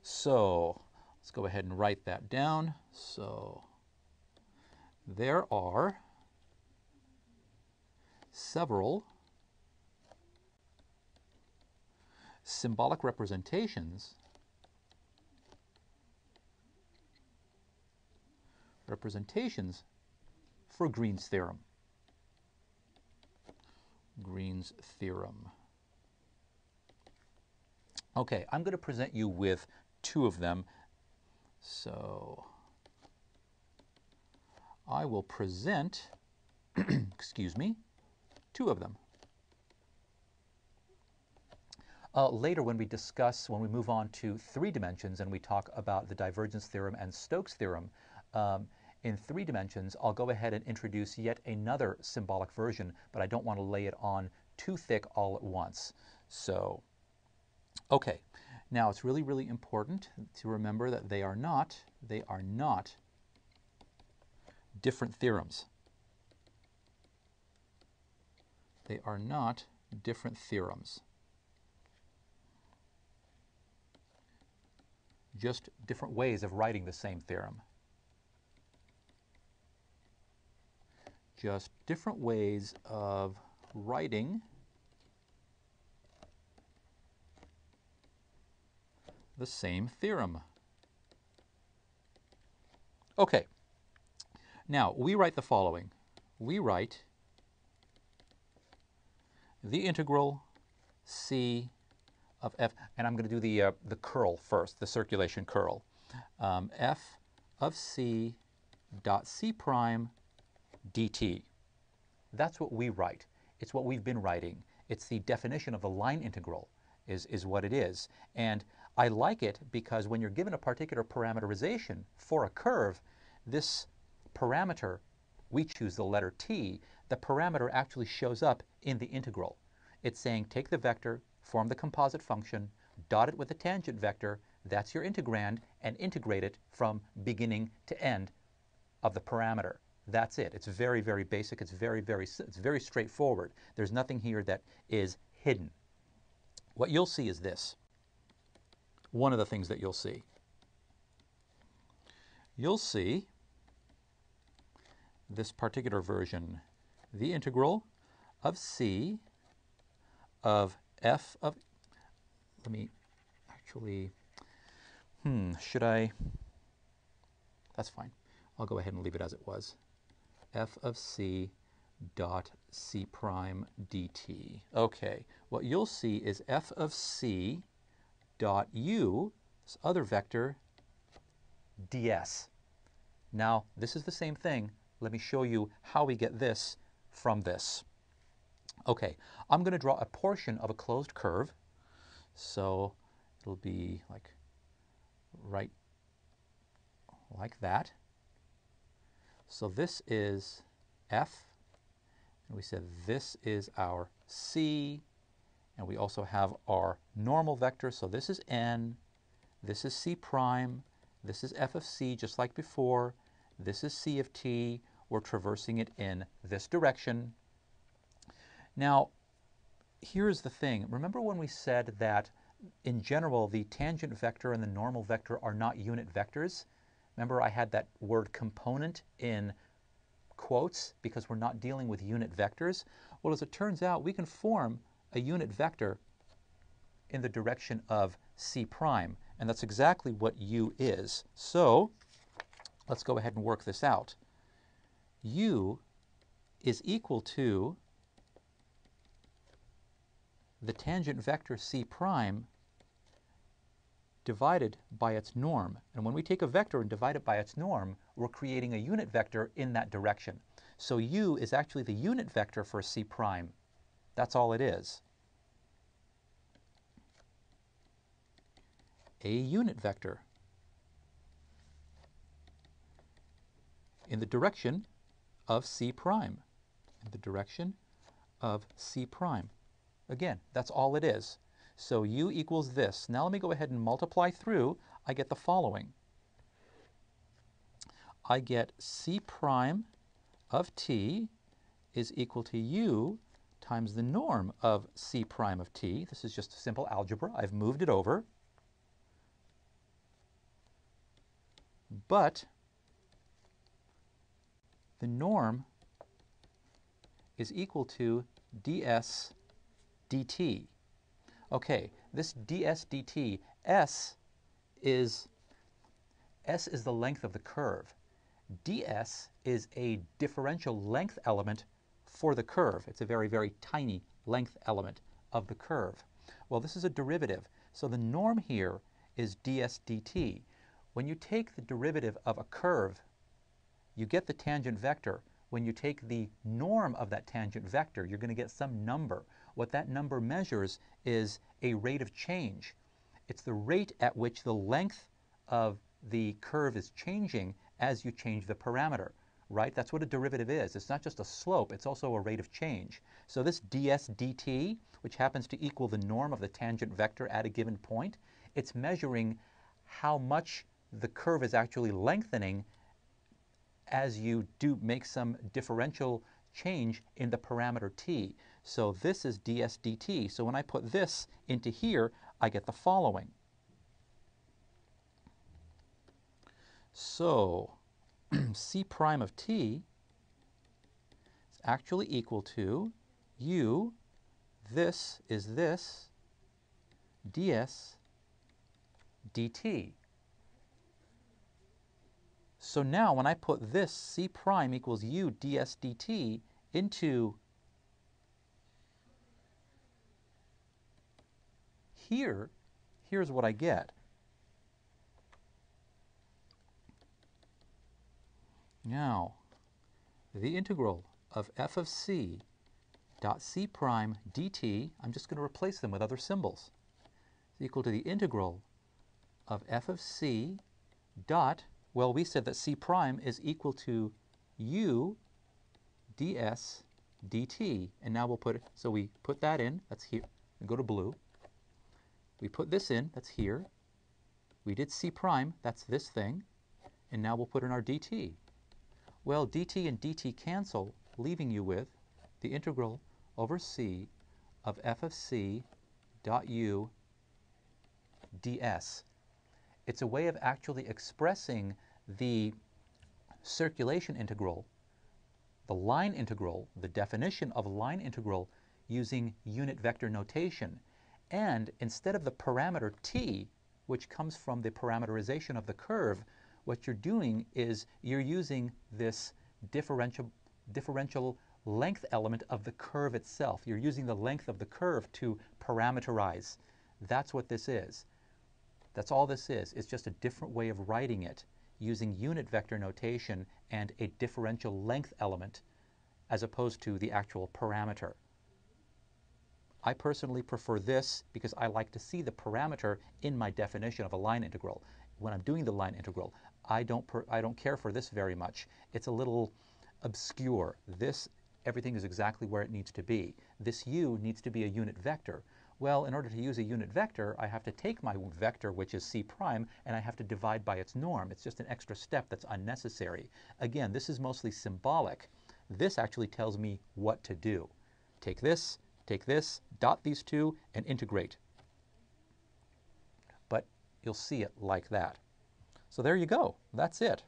So let's go ahead and write that down. So there are several symbolic representations for Green's theorem. Green's theorem. Okay, I'm going to present you with two of them. So I will present, excuse me, two of them. Later when we move on to 3 dimensions and we talk about the divergence theorem and Stokes' theorem, in 3 dimensions, I'll go ahead and introduce yet another symbolic version, but I don't want to lay it on too thick all at once. So, okay, now it's really, really important to remember that they are not different theorems. They are not different theorems. Just different ways of writing the same theorem. Just different ways of writing the same theorem. Okay, now we write the following. We write the integral c of f, and I'm going to do the curl first, the circulation curl. F of c dot c prime dt. That's what we write. It's what we've been writing. It's the definition of the line integral is what it is. And I like it because when you're given a particular parameterization for a curve, this parameter, we choose the letter t, the parameter actually shows up in the integral. It's saying take the vector, form the composite function, dot it with a tangent vector, that's your integrand, and integrate it from beginning to end of the parameter. That's it. It's very, very basic. It's very straightforward. There's nothing here that is hidden. What you'll see is this. One of the things that you'll see. You'll see this particular version, the integral of c of f of, let me actually, should I, that's fine. I'll go ahead and leave it as it was. F of c dot c prime dt. Okay, what you'll see is f of c dot u, this other vector, ds. Now, this is the same thing. Let me show you how we get this from this. Okay, I'm going to draw a portion of a closed curve. So it'll be like right like that. So this is f, and we said this is our c, and we also have our normal vector. So this is n, this is c prime, this is f of c just like before, this is c of t. We're traversing it in this direction. Now, here's the thing. Remember when we said that in general the tangent vector and the normal vector are not unit vectors? Remember I had that word component in quotes because we're not dealing with unit vectors? Well, as it turns out, we can form a unit vector in the direction of c prime, and that's exactly what u is. So let's go ahead and work this out. U is equal to the tangent vector c prime divided by its norm. And when we take a vector and divide it by its norm, we're creating a unit vector in that direction. So u is actually the unit vector for c prime. That's all it is. A unit vector in the direction of c prime. In the direction of c prime. Again, that's all it is. So u equals this. Now let me go ahead and multiply through. I get the following. I get c prime of t is equal to u times the norm of c prime of t. This is just simple algebra. I've moved it over. but the norm is equal to ds dt. Okay, this ds dt, s is the length of the curve. ds is a differential length element for the curve. It's a very, very tiny length element of the curve. Well, this is a derivative, so the norm here is ds dt. When you take the derivative of a curve, you get the tangent vector. When you take the norm of that tangent vector, you're going to get some number. What that number measures is a rate of change. It's the rate at which the length of the curve is changing as you change the parameter, right? That's what a derivative is. It's not just a slope, it's also a rate of change. So this ds dt, which happens to equal the norm of the tangent vector at a given point, it's measuring how much the curve is actually lengthening as you do make some differential change in the parameter t. So this is ds dt. So when I put this into here, I get the following. So c prime of t is actually equal to u, this is this, ds dt. So now when I put this c prime equals u ds dt into here, here's what I get. Now, the integral of f of c dot c prime dt, I'm just going to replace them with other symbols, is equal to the integral of f of c dot, well, we said that c prime is equal to u ds dt. And now we'll put it, so we put that in, that's here, we go to blue. We put this in, that's here. We did c prime, that's this thing. And now we'll put in our dt. Well, dt and dt cancel, leaving you with the integral over c of f of c dot u ds. It's a way of actually expressing the circulation integral, the line integral, the definition of a line integral using unit vector notation. And instead of the parameter t, which comes from the parameterization of the curve, what you're doing is you're using this differential length element of the curve itself. You're using the length of the curve to parameterize. That's what this is. That's all this is. It's just a different way of writing it using unit vector notation and a differential length element as opposed to the actual parameter. I personally prefer this because I like to see the parameter in my definition of a line integral. When I'm doing the line integral, I don't care for this very much. It's a little obscure. This, everything is exactly where it needs to be. This u needs to be a unit vector. Well, in order to use a unit vector, I have to take my vector, which is c prime, and I have to divide by its norm. It's just an extra step that's unnecessary. Again, this is mostly symbolic. This actually tells me what to do. Take this, dot these two, and integrate. But you'll see it like that. So there you go. That's it.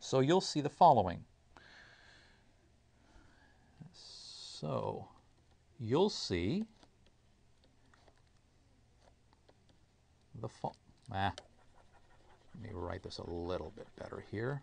So you'll see the following. So you'll see the let me write this a little bit better here.